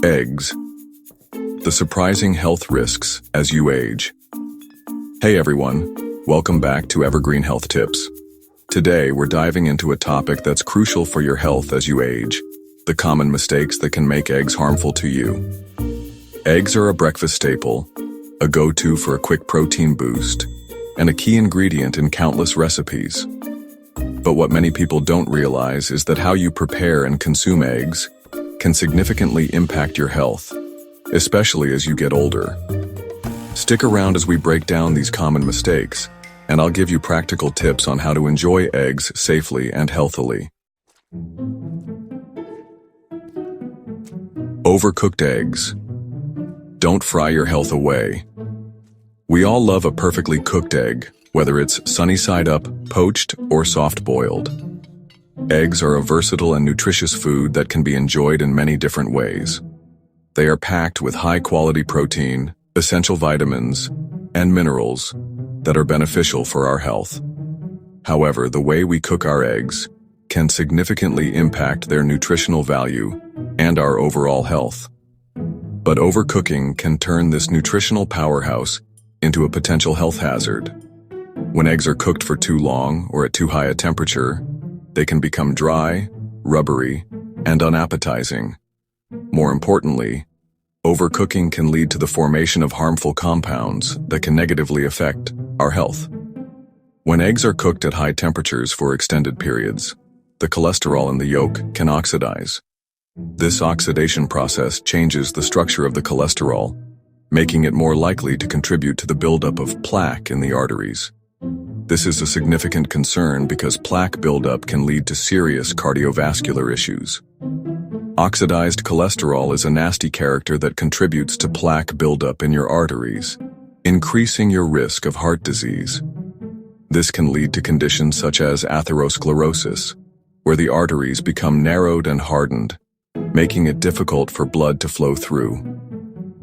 Eggs. The surprising health risks as you age. Hey everyone, welcome back to Evergreen Health Tips. Today we're diving into a topic that's crucial for your health as you age, the common mistakes that can make eggs harmful to you. Eggs are a breakfast staple, a go-to for a quick protein boost, and a key ingredient in countless recipes. But what many people don't realize is that how you prepare and consume eggs can significantly impact your health, especially as you get older. Stick around as we break down these common mistakes, and I'll give you practical tips on how to enjoy eggs safely and healthily. Overcooked eggs. Don't fry your health away. We all love a perfectly cooked egg, whether it's sunny side up, poached, or soft-boiled. Eggs are a versatile and nutritious food that can be enjoyed in many different ways. They are packed with high-quality protein, essential vitamins, and minerals that are beneficial for our health. However, the way we cook our eggs can significantly impact their nutritional value and our overall health. But overcooking can turn this nutritional powerhouse into a potential health hazard. When eggs are cooked for too long or at too high a temperature, they can become dry, rubbery, and unappetizing. More importantly, overcooking can lead to the formation of harmful compounds that can negatively affect our health. When eggs are cooked at high temperatures for extended periods, the cholesterol in the yolk can oxidize. This oxidation process changes the structure of the cholesterol, making it more likely to contribute to the buildup of plaque in the arteries. This is a significant concern because plaque buildup can lead to serious cardiovascular issues. Oxidized cholesterol is a nasty character that contributes to plaque buildup in your arteries, increasing your risk of heart disease. This can lead to conditions such as atherosclerosis, where the arteries become narrowed and hardened, making it difficult for blood to flow through.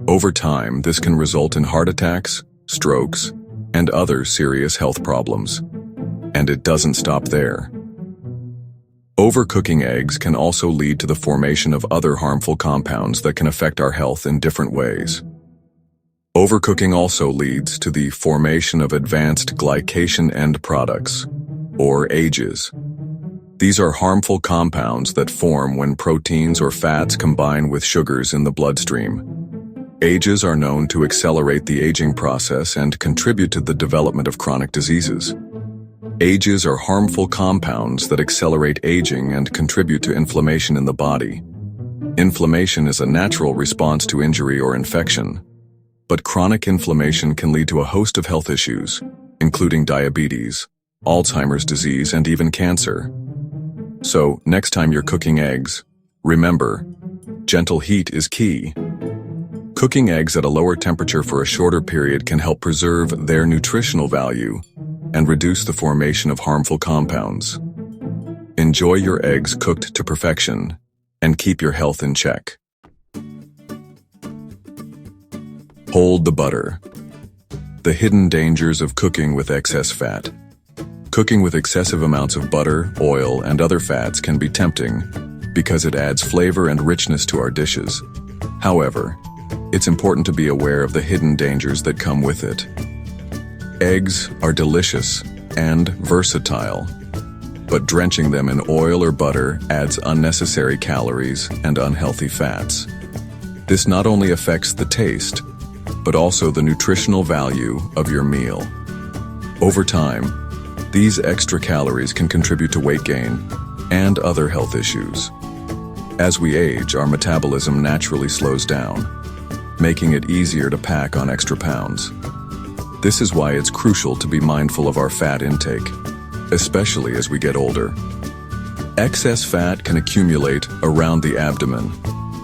Over time, this can result in heart attacks, strokes, and other serious health problems. And it doesn't stop there. Overcooking eggs can also lead to the formation of other harmful compounds that can affect our health in different ways. Overcooking also leads to the formation of advanced glycation end products, or AGEs. These are harmful compounds that form when proteins or fats combine with sugars in the bloodstream. AGEs are known to accelerate the aging process and contribute to the development of chronic diseases. AGEs are harmful compounds that accelerate aging and contribute to inflammation in the body. Inflammation is a natural response to injury or infection, but chronic inflammation can lead to a host of health issues, including diabetes, Alzheimer's disease, and even cancer. So, next time you're cooking eggs, remember, gentle heat is key. Cooking eggs at a lower temperature for a shorter period can help preserve their nutritional value and reduce the formation of harmful compounds. Enjoy your eggs cooked to perfection and keep your health in check. Hold the butter. The hidden dangers of cooking with excess fat. Cooking with excessive amounts of butter, oil, and other fats can be tempting because it adds flavor and richness to our dishes. However, it's important to be aware of the hidden dangers that come with it. Eggs are delicious and versatile, but drenching them in oil or butter adds unnecessary calories and unhealthy fats. This not only affects the taste, but also the nutritional value of your meal. Over time, these extra calories can contribute to weight gain and other health issues. As we age, our metabolism naturally slows down, making it easier to pack on extra pounds. This is why it's crucial to be mindful of our fat intake, especially as we get older. Excess fat can accumulate around the abdomen,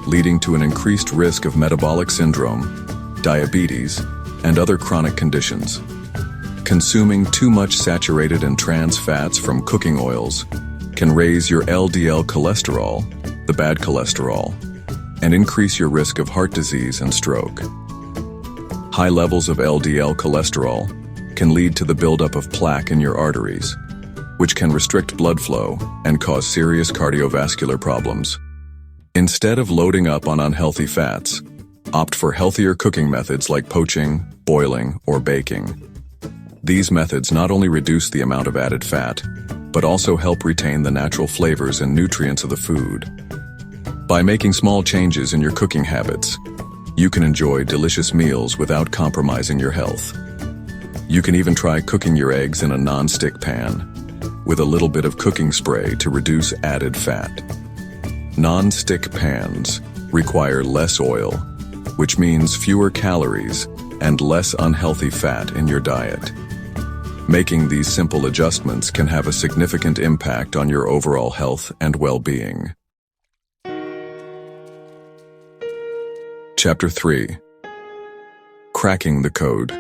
leading to an increased risk of metabolic syndrome, diabetes, and other chronic conditions. Consuming too much saturated and trans fats from cooking oils can raise your LDL cholesterol, the bad cholesterol, and increase your risk of heart disease and stroke. High levels of LDL cholesterol can lead to the buildup of plaque in your arteries, which can restrict blood flow and cause serious cardiovascular problems. Instead of loading up on unhealthy fats, opt for healthier cooking methods like poaching, boiling, or baking. These methods not only reduce the amount of added fat, but also help retain the natural flavors and nutrients of the food. By making small changes in your cooking habits, you can enjoy delicious meals without compromising your health. You can even try cooking your eggs in a non-stick pan, with a little bit of cooking spray to reduce added fat. Non-stick pans require less oil, which means fewer calories and less unhealthy fat in your diet. Making these simple adjustments can have a significant impact on your overall health and well-being. Chapter 3. Cracking the Code.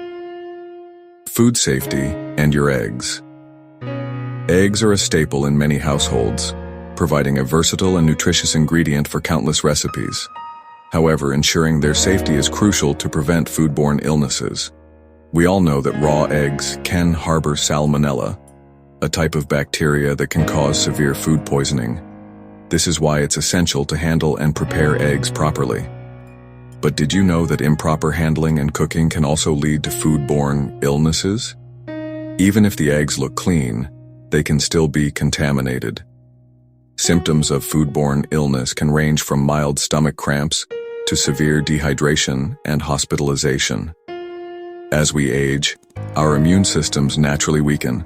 Food safety and your eggs. Eggs are a staple in many households, providing a versatile and nutritious ingredient for countless recipes. However, ensuring their safety is crucial to prevent foodborne illnesses. We all know that raw eggs can harbor salmonella, a type of bacteria that can cause severe food poisoning. This is why it's essential to handle and prepare eggs properly. But did you know that improper handling and cooking can also lead to foodborne illnesses? Even if the eggs look clean, they can still be contaminated. Symptoms of foodborne illness can range from mild stomach cramps to severe dehydration and hospitalization. As we age, our immune systems naturally weaken,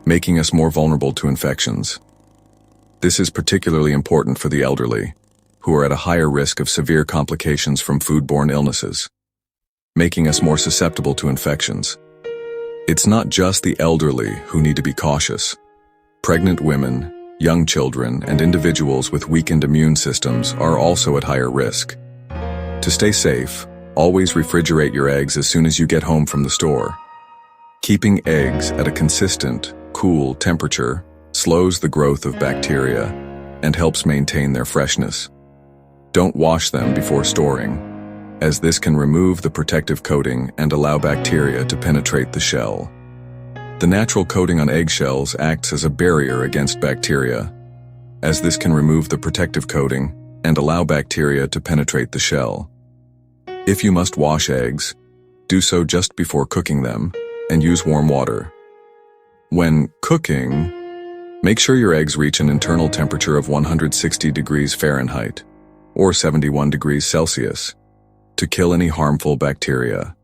making us more vulnerable to infections. This is particularly important for the elderly, who are at a higher risk of severe complications from foodborne illnesses, making us more susceptible to infections. It's not just the elderly who need to be cautious. Pregnant women, young children, and individuals with weakened immune systems are also at higher risk. To stay safe, always refrigerate your eggs as soon as you get home from the store. Keeping eggs at a consistent, cool temperature slows the growth of bacteria and helps maintain their freshness. Don't wash them before storing, as this can remove the protective coating and allow bacteria to penetrate the shell. The natural coating on eggshells acts as a barrier against bacteria, as this can remove the protective coating and allow bacteria to penetrate the shell. If you must wash eggs, do so just before cooking them and use warm water. When cooking, make sure your eggs reach an internal temperature of 160 degrees Fahrenheit or 71 degrees Celsius to kill any harmful bacteria.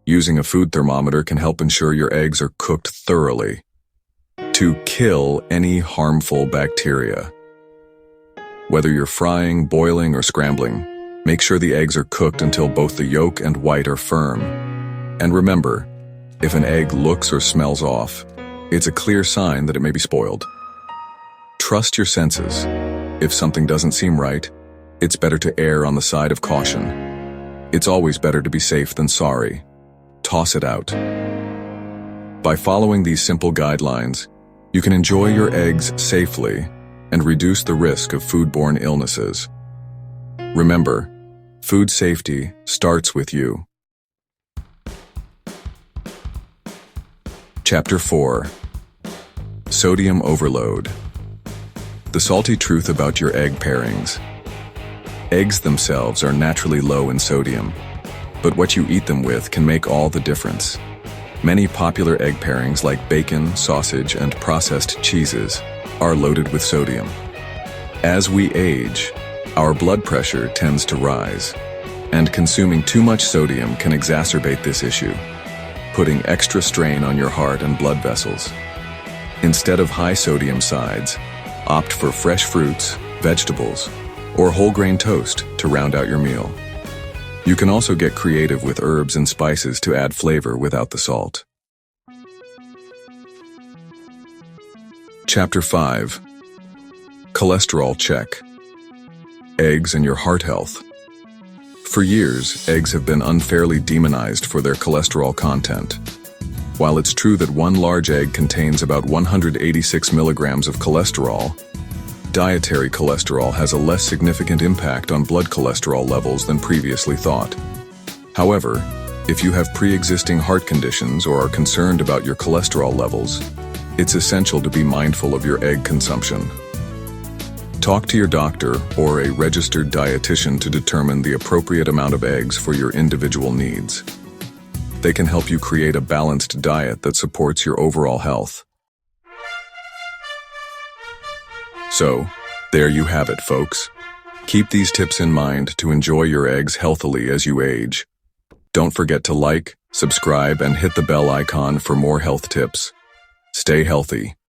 Using a food thermometer can help ensure your eggs are cooked thoroughly to kill any harmful bacteria. Whether you're frying, boiling, or scrambling, make sure the eggs are cooked until both the yolk and white are firm. And remember, if an egg looks or smells off, it's a clear sign that it may be spoiled. Trust your senses. If something doesn't seem right, it's better to err on the side of caution. It's always better to be safe than sorry. Toss it out. By following these simple guidelines, you can enjoy your eggs safely and reduce the risk of foodborne illnesses. Remember, food safety starts with you. Chapter 4. Sodium Overload. The salty truth about your egg pairings. Eggs themselves are naturally low in sodium, but what you eat them with can make all the difference. Many popular egg pairings like bacon, sausage, and processed cheeses are loaded with sodium. As we age, our blood pressure tends to rise, and consuming too much sodium can exacerbate this issue, putting extra strain on your heart and blood vessels. Instead of high sodium sides, opt for fresh fruits, vegetables, or whole grain toast to round out your meal. You can also get creative with herbs and spices to add flavor without the salt. Chapter 5. Cholesterol Check. Eggs and your heart health. For years, eggs have been unfairly demonized for their cholesterol content. While it's true that one large egg contains about 186 milligrams of cholesterol, dietary cholesterol has a less significant impact on blood cholesterol levels than previously thought. However, if you have pre-existing heart conditions or are concerned about your cholesterol levels, it's essential to be mindful of your egg consumption. Talk to your doctor or a registered dietitian to determine the appropriate amount of eggs for your individual needs. They can help you create a balanced diet that supports your overall health. So, there you have it, folks. Keep these tips in mind to enjoy your eggs healthily as you age. Don't forget to like, subscribe, and hit the bell icon for more health tips. Stay healthy.